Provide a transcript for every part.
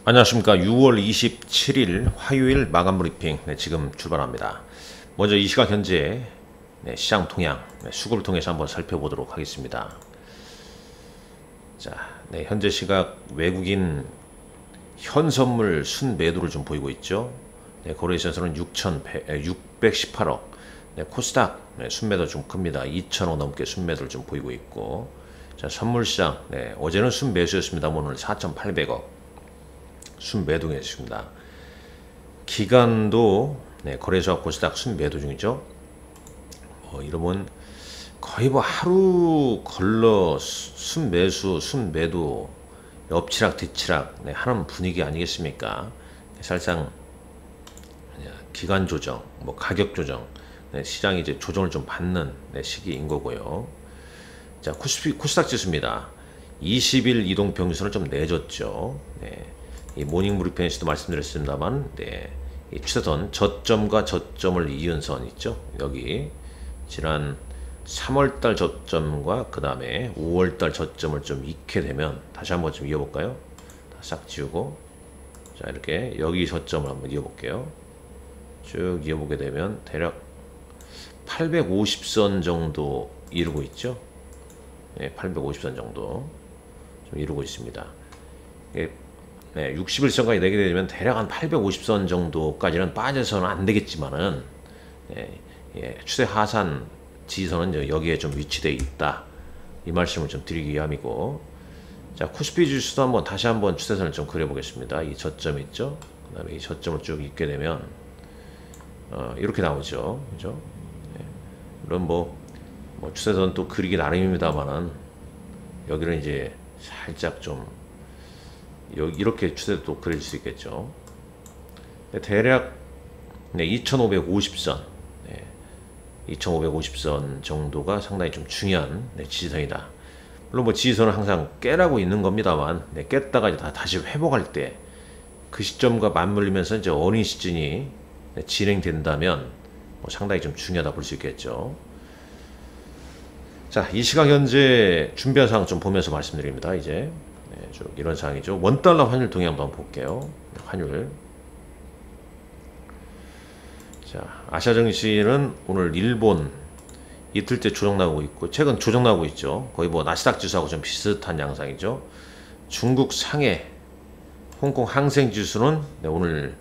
안녕하십니까. 6월 27일 화요일 마감 브리핑 지금 출발합니다. 먼저 이 시각 현재 시장 동향 수급을 통해서 한번 살펴보도록 하겠습니다. 자, 현재 시각 외국인 현선물 순매도를 좀 보이고 있죠. 거래소에서는 618억, 코스닥 순매도 좀 큽니다. 2,000억 넘게 순매도를 좀 보이고 있고, 자, 선물시장 어제는 순매수였습니다. 오늘 4,800억 순매도에 있습니다. 기간도 거래소와 코스닥 순매도 중이죠. 이러면 거의 하루 걸러 순매수 순매도 엎치락 뒤치락 하는 분위기 아니겠습니까? 사실상 기간 조정, 가격 조정, 시장이 이제 조정을 좀 받는 시기인 거고요. 자, 코스닥 지수입니다. 20일 이동 평균선을 좀 내줬죠. 이 모닝 브리핑에서도 말씀드렸습니다만, 이 추세선 저점과 저점을 이은 선 있죠. 여기 지난 3월달 저점과 그 다음에 5월달 저점을 좀 잇게 되면 다시 한번 좀 이어볼까요? 싹 지우고, 자, 이렇게 여기 저점을 한번 이어볼게요. 쭉 이어보게 되면 대략 850선 정도 이루고 있죠. 850선 정도 좀 이루고 있습니다. 60일선까지 내게 되면 대략 한 850선 정도까지는 빠져서는 안 되겠지만은, 추세 하산 지지선은 여기에 좀 위치되어 있다. 이 말씀을 좀 드리기 위함이고, 자, 코스피 지수도 한번 다시 한번 추세선을 좀 그려보겠습니다. 이 저점 있죠? 그 다음에 이 저점을 쭉 잇게 되면, 이렇게 나오죠. 그죠? 물론 추세선 또 그리기 나름입니다만은, 여기는 이제 살짝 좀 이렇게 추세도 그릴 수 있겠죠. 대략 2550선 2550선 정도가 상당히 좀 중요한 지지선이다. 물론 지지선은 항상 깨라고 있는 겁니다만, 깼다가 이제 다시 회복할 때 그 시점과 맞물리면서 이제 어닝 시즌이 진행된다면 상당히 좀 중요하다 볼 수 있겠죠. 자, 이 시각 현재 준비한 사항 좀 보면서 말씀드립니다. 이제 쭉 이런 상황이죠. 원달러 환율 동향 한번 볼게요. 환율. 자, 아시아 증시는 오늘 일본 이틀째 조정 나오고 있고, 최근 조정 나오고 있죠. 거의 나스닥 지수하고 좀 비슷한 양상이죠. 중국 상해, 홍콩 항생 지수는 오늘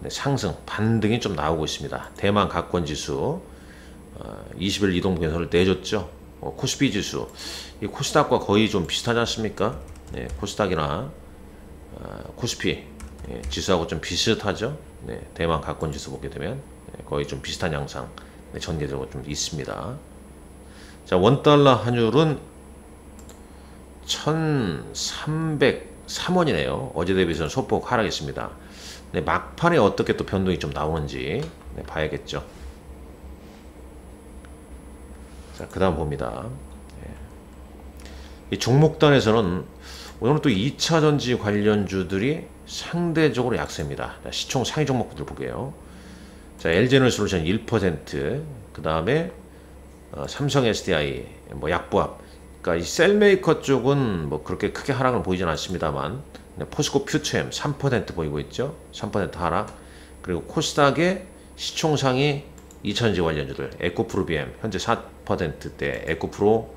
상승, 반등이 좀 나오고 있습니다. 대만 각권 지수 20일 이동 변선을 내줬죠. 코스피 지수, 이 코스닥과 거의 좀 비슷하지 않습니까? 코스닥이나 코스피 지수하고 좀 비슷하죠. 대만 각권 지수 보게 되면 거의 좀 비슷한 양상 전개적으로 좀 있습니다. 자, 원달러 환율은 1303원이네요. 어제 대비해서는 소폭 하락했습니다. 막판에 어떻게 또 변동이 좀 나오는지 봐야겠죠. 자, 그 다음 봅니다. 이 종목단에서는 오늘은 또 2차 전지 관련주들이 상대적으로 약세입니다. 자, 시총 상위 종목들 볼게요. 자, LG에너지솔루션 1%, 그 다음에 삼성 SDI, 약보합. 그러니까 이 셀메이커 쪽은 그렇게 크게 하락을 보이진 않습니다만, 포스코 퓨처엠 3% 보이고 있죠. 3% 하락. 그리고 코스닥의 시총 상위 2차 전지 관련주들, 에코프로 BM 현재 4%대, 에코프로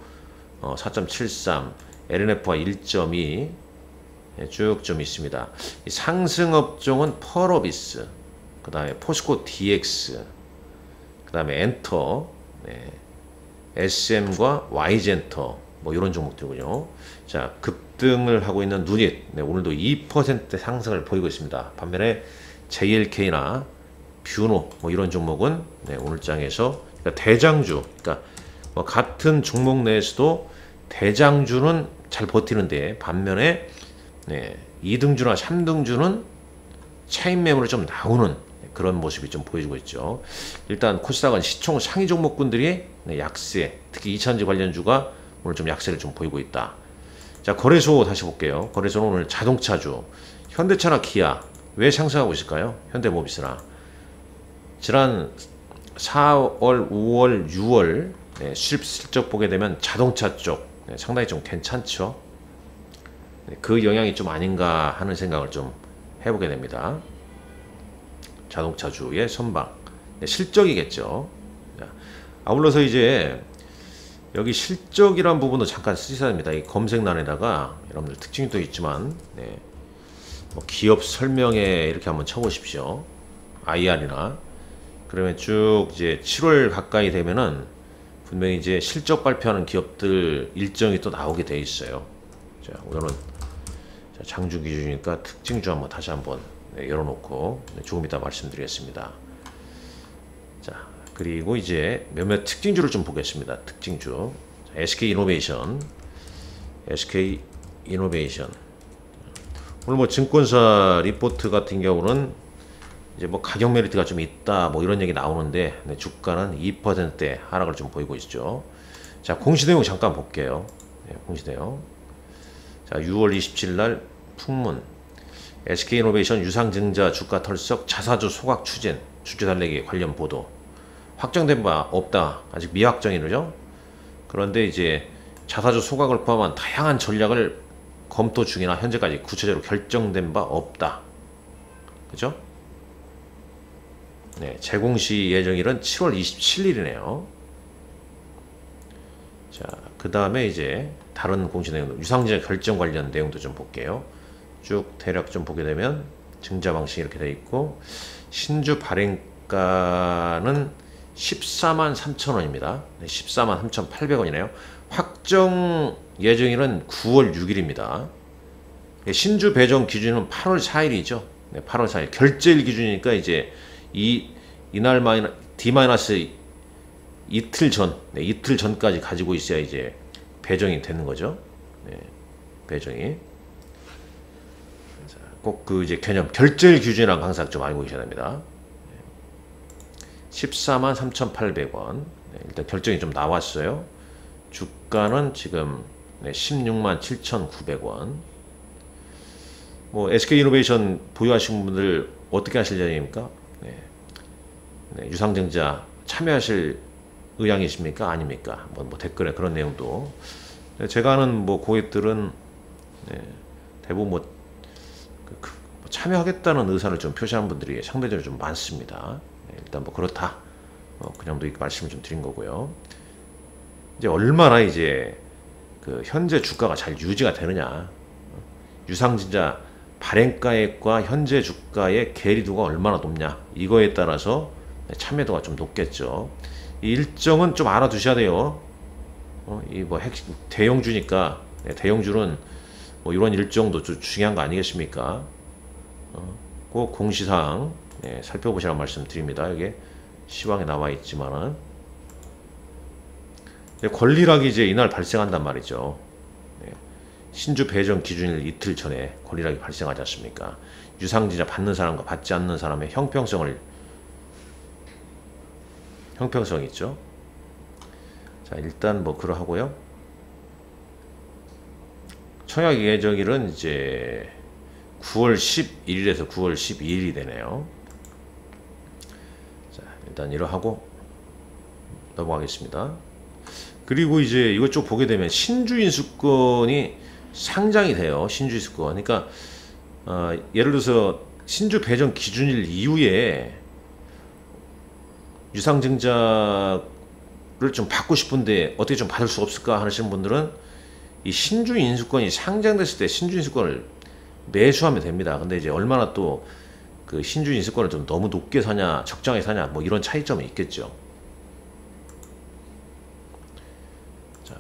4.73, LNF와 1.2 쭉 좀 있습니다. 이 상승 업종은 펄어비스, 그 다음에 포스코 DX, 그 다음에 엔터, SM과 Y젠터, 이런 종목들이군요. 자, 급등을 하고 있는 누닛, 오늘도 2% 상승을 보이고 있습니다. 반면에 JLK나 뷰노, 이런 종목은 오늘 장에서, 그러니까 대장주, 그러니까 같은 종목 내에서도 대장주는 잘 버티는데, 반면에 2등주나 3등주는 차익 매물이 좀 나오는 그런 모습이 좀 보여주고 있죠. 일단 코스닥은 시총 상위 종목군들이 약세, 특히 2차전지 관련주가 오늘 좀 약세를 좀 보이고 있다. 자, 거래소 다시 볼게요. 거래소는 오늘 자동차주, 현대차나 기아 왜 상승하고 있을까요? 현대모비스나 지난 4월, 5월, 6월 수입 실적 보게 되면 자동차 쪽 상당히 좀 괜찮죠. 그 영향이 좀 아닌가 하는 생각을 좀 해보게 됩니다. 자동차주의 선방. 네, 실적이겠죠. 자, 아울러서 이제 여기 실적이란 부분도 잠깐 쓰셔야 됩니다. 이 검색란에다가 여러분들 특징도 있지만, 네, 뭐 기업 설명에 이렇게 한번 쳐보십시오. IR이나. 그러면 쭉 이제 7월 가까이 되면은 분명히 이제 실적 발표하는 기업들 일정이 또 나오게 돼 있어요. 자, 오늘은 장주 기준이니까 특징주 한번 다시 한번 열어놓고 조금 이따 말씀드리겠습니다. 자, 그리고 이제 몇몇 특징주를 좀 보겠습니다. 특징주. 자, SK이노베이션. 오늘 뭐 증권사 리포트 같은 경우는 이제 뭐 가격 메리트가 좀 있다 뭐 이런 얘기 나오는데, 네, 주가는 2%대 하락을 좀 보이고 있죠. 자, 공시 내용 잠깐 볼게요. 네, 공시 내용. 자, 6월 27일 날 풍문. SK이노베이션 유상증자 주가 털썩 자사주 소각 추진 주주 달래기 관련 보도. 확정된 바 없다. 아직 미확정이죠. 그런데 이제 자사주 소각을 포함한 다양한 전략을 검토 중이나 현재까지 구체적으로 결정된 바 없다. 그죠? 네, 재공시 예정일은 7월 27일이네요. 자, 그 다음에 이제 다른 공시 내용, 유상증자 결정 관련 내용도 좀 볼게요. 쭉 대략 좀 보게 되면 증자 방식이 이렇게 되어 있고, 신주 발행가는 143,000원입니다. 네, 143,800원이네요. 확정 예정일은 9월 6일입니다. 신주 배정 기준은 8월 4일이죠. 네, 8월 4일. 결제일 기준이니까 이제 이날 D- 이틀 전, 네, 이틀 전까지 가지고 있어야 이제 배정이 되는 거죠. 네, 배정이. 꼭 그 이제 개념, 결제일 기준이랑 항상 좀 알고 계셔야 됩니다. 143,800원. 네, 일단 결정이 좀 나왔어요. 주가는 지금 167,900원. 뭐 SK이노베이션 보유하신 분들 어떻게 하실 예정입니까? 네, 유상증자 참여하실 의향이십니까? 아닙니까? 뭐 댓글에 그런 내용도. 제가 아는 뭐 고객들은, 네, 대부분 뭐 참여하겠다는 의사를 좀 표시하는 분들이 상대적으로 좀 많습니다. 네, 일단 뭐 그렇다. 그 정도 이렇게 말씀을 좀 드린 거고요. 이제 얼마나 이제 그 현재 주가가 잘 유지가 되느냐, 유상증자 발행가액과 현재 주가의 괴리도가 얼마나 높냐, 이거에 따라서 참여도가 좀 높겠죠. 이 일정은 좀 알아두셔야 돼요. 이 뭐 대형주니까, 네, 대형주는 뭐 이런 일정도 좀 중요한 거 아니겠습니까? 꼭 공시사항, 네, 살펴보시라는 말씀 드립니다. 이게 시황에 나와 있지만은 권리락이 이제 이날 발생한단 말이죠. 네, 신주 배정 기준일 이틀 전에 권리락이 발생하지 않습니까? 유상증자 받는 사람과 받지 않는 사람의 형평성 있죠. 자, 일단 뭐 그러하고요. 청약 예정일은 이제 9월 11일에서 9월 12일이 되네요. 자, 일단 이러하고 넘어가겠습니다. 그리고 이제 이것 쭉 보게 되면 신주인수권이 상장이 돼요. 신주인수권. 그러니까 예를 들어서 신주 배정 기준일 이후에 유상증자를 좀 받고 싶은데 어떻게 좀 받을 수 없을까 하시는 분들은 이 신주인수권이 상장됐을 때 신주인수권을 매수하면 됩니다. 근데 이제 얼마나 또 그 신주인수권을 좀 너무 높게 사냐, 적정하게 사냐, 뭐 이런 차이점이 있겠죠. 자,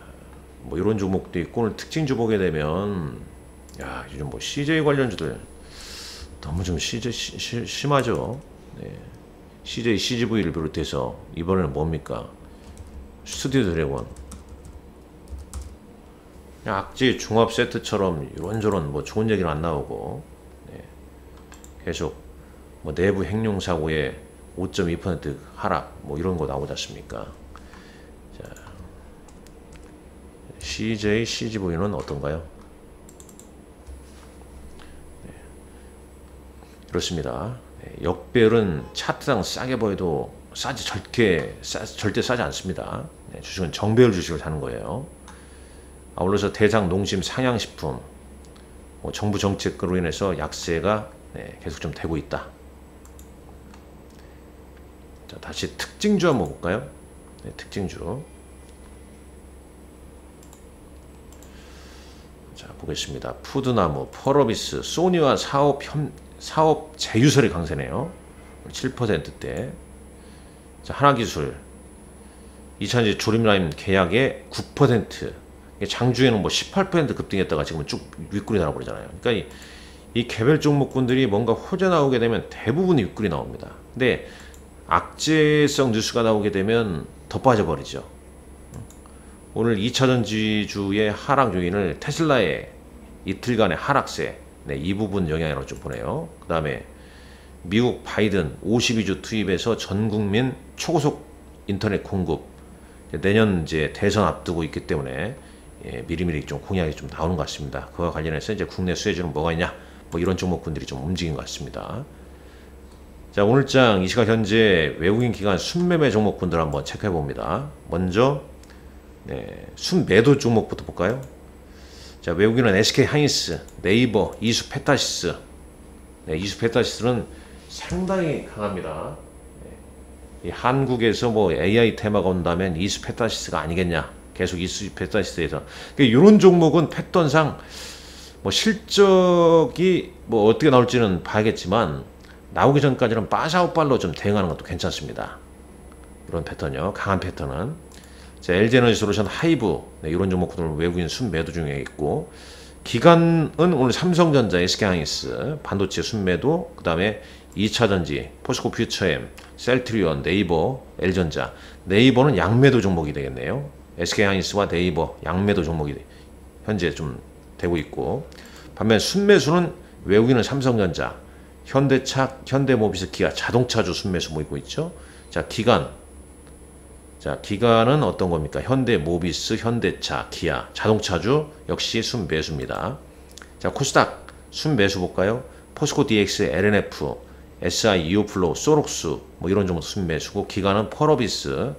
뭐 이런 종목도 있고, 오늘 특징주 보게 되면, 야, 요즘 뭐 CJ 관련주들 너무 좀 심하죠. 네. CJ, CGV를 비롯해서 이번에는 뭡니까? 스튜디오 드래곤. 악재 종합 세트처럼 이런저런 뭐 좋은 얘기는 안 나오고, 네, 계속 뭐 내부 행용 사고에 5.2% 하락 뭐 이런 거 나오지 않습니까? 자, CJ, CGV는 어떤가요? 네, 그렇습니다. 네, 역배열은 차트상 싸게 보여도 절대 싸지 않습니다. 네, 주식은 정배열 주식을 사는 거예요. 아울러서 대상 농심 상향식품, 정부 정책으로 인해서 약세가 네, 계속 좀 되고 있다. 자, 다시 특징주 한번 볼까요? 네, 특징주. 자, 보겠습니다. 푸드나무, 펄어비스, 소니와 사업 제휴설이 강세네요. 7%대. 자, 하나기술, 2차전지 조립라인 계약에 9%. 장주에는 뭐 18% 급등했다가 지금은 쭉 윗골이 나와버리잖아요. 그러니까 이 개별 종목군들이 뭔가 호재 나오게 되면 대부분 윗골이 나옵니다. 근데 악재성 뉴스가 나오게 되면 더 빠져버리죠. 오늘 2차전지주의 하락 요인을 테슬라의 이틀간의 하락세, 네, 이 부분 영향으로 좀 보네요. 그 다음에 미국 바이든 52조 투입해서 전 국민 초고속 인터넷 공급, 내년 이제 대선 앞두고 있기 때문에 미리미리 좀 공약이 좀 나오는 것 같습니다. 그와 관련해서 이제 국내 수혜주는 뭐가 있냐, 뭐 이런 종목군들이 좀 움직인 것 같습니다. 자, 오늘장 이 시각 현재 외국인 기관 순매매 종목군들 한번 체크해 봅니다. 먼저 순매도 종목부터 볼까요? 자, 외국인은 SK 하이닉스, 네이버, 이수페타시스. 이수페타시스는 상당히 강합니다. 이 한국에서 뭐 AI 테마가 온다면 이수페타시스가 아니겠냐. 계속 이수페타시스에서. 그러니까 이런 종목은 패턴상 뭐 실적이 뭐 어떻게 나올지는 봐야겠지만 나오기 전까지는 빠샤오빨로 좀 대응하는 것도 괜찮습니다. 이런 패턴이요. 강한 패턴은. 자, LG에너지솔루션, 하이브, 네, 이런 종목들은 외국인 순매도 중에 있고, 기관은 오늘 삼성전자, SK하이닉스, 반도체 순매도, 그 다음에 2차전지, 포스코 퓨처엠, 셀트리온, 네이버, L전자. 네이버는 양매도 종목이 되겠네요. SK하이닉스와 네이버 양매도 종목이 현재 좀 되고 있고, 반면 순매수는 외국인은 삼성전자, 현대차, 현대모비스, 기아, 자동차주 순매수 모이고 있죠. 자, 기관은 어떤 겁니까? 현대모비스, 현대차, 기아, 자동차주 역시 순매수입니다. 자, 코스닥 순매수 볼까요? 포스코 DX, LNF, SI, 이오플로우, 소록스 뭐 이런 종목 순매수고, 기관은 펄어비스,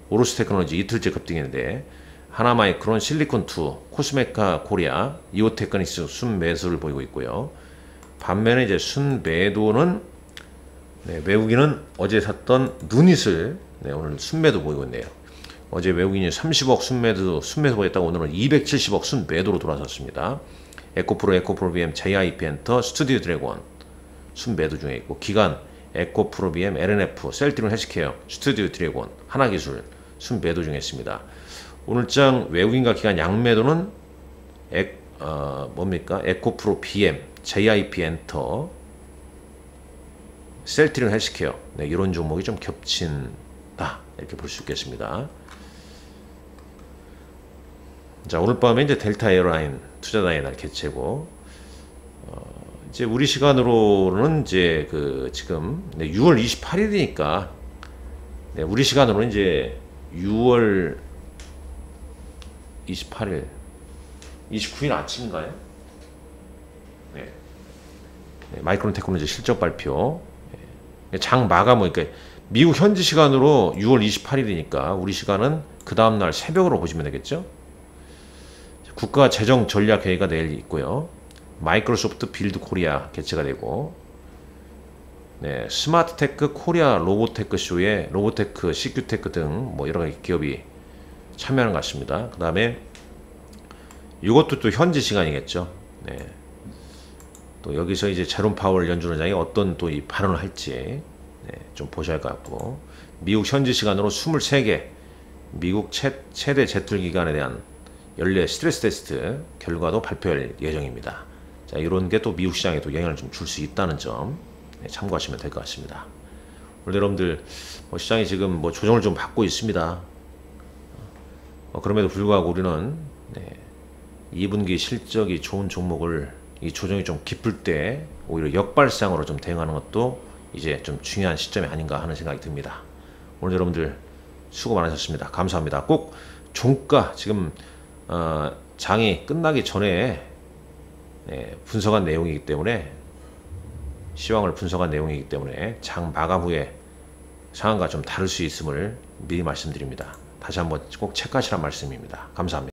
오로스테크놀로지 이틀째 급등인데, 하나마이크론, 실리콘2, 코스메카 코리아, 이오테크닉스 순매수를 보이고 있고요. 반면에 이제 순매도는 외국인은 어제 샀던 누닛을 오늘 순매도 보이고 있네요. 어제 외국인이 30억 순매수 보였다가 오늘은 270억 순매도로 돌아섰습니다. 에코프로 BM, JIP 엔터, 스튜디오 드래곤 순매도 중에 있고, 기관 에코프로 BM, LNF, 셀트리온 헬스케어, 스튜디오 드래곤, 하나기술 순매도 중에 있습니다. 오늘장 외국인과 기관 양매도는 뭡니까? 에코프로 BM, JIP 엔터, 셀트리온 헬스케어, 네, 이런 종목이 좀 겹친다 이렇게 볼 수 있겠습니다. 자, 오늘 밤에 이제 델타 에어라인 투자단의 날 개최고, 이제 우리 시간으로는 이제 지금 6월 28일이니까 우리 시간으로는 이제 6월 28일, 29일 아침인가요? 마이크론 테크놀로지 실적 발표. 장 마감은, 그러니까 미국 현지 시간으로 6월 28일이니까 우리 시간은 그 다음날 새벽으로 보시면 되겠죠. 국가 재정 전략 회의가 내일 있고요. 마이크로소프트 빌드 코리아 개최가 되고, 스마트테크 코리아 로보테크 쇼에 로보테크, CQ테크 등 뭐 여러 가지 기업이 참여하는 것 같습니다. 그 다음에 이것도 또 현지 시간이겠죠. 또 여기서 이제 제롬 파월 연준의장이 어떤 또 이 발언을 할지 좀 보셔야 할 것 같고, 미국 현지 시간으로 23개 미국 최대 제틀 기관에 대한 연례 스트레스 테스트 결과도 발표할 예정입니다. 자, 이런 게 또 미국 시장에도 영향을 좀 줄 수 있다는 점 참고하시면 될 것 같습니다. 오늘 여러분들 시장이 지금 조정을 좀 받고 있습니다. 그럼에도 불구하고 우리는 2분기 실적이 좋은 종목을 이 조정이 좀 깊을 때 오히려 역발상으로 좀 대응하는 것도 이제 좀 중요한 시점이 아닌가 하는 생각이 듭니다. 오늘 여러분들 수고 많으셨습니다. 감사합니다. 꼭 종가 지금 장이 끝나기 전에 분석한 내용이기 때문에, 시황을 분석한 내용이기 때문에 장 마감 후에 상황과 좀 다를 수 있음을 미리 말씀드립니다. 다시 한번 꼭 체크하시란 말씀입니다. 감사합니다.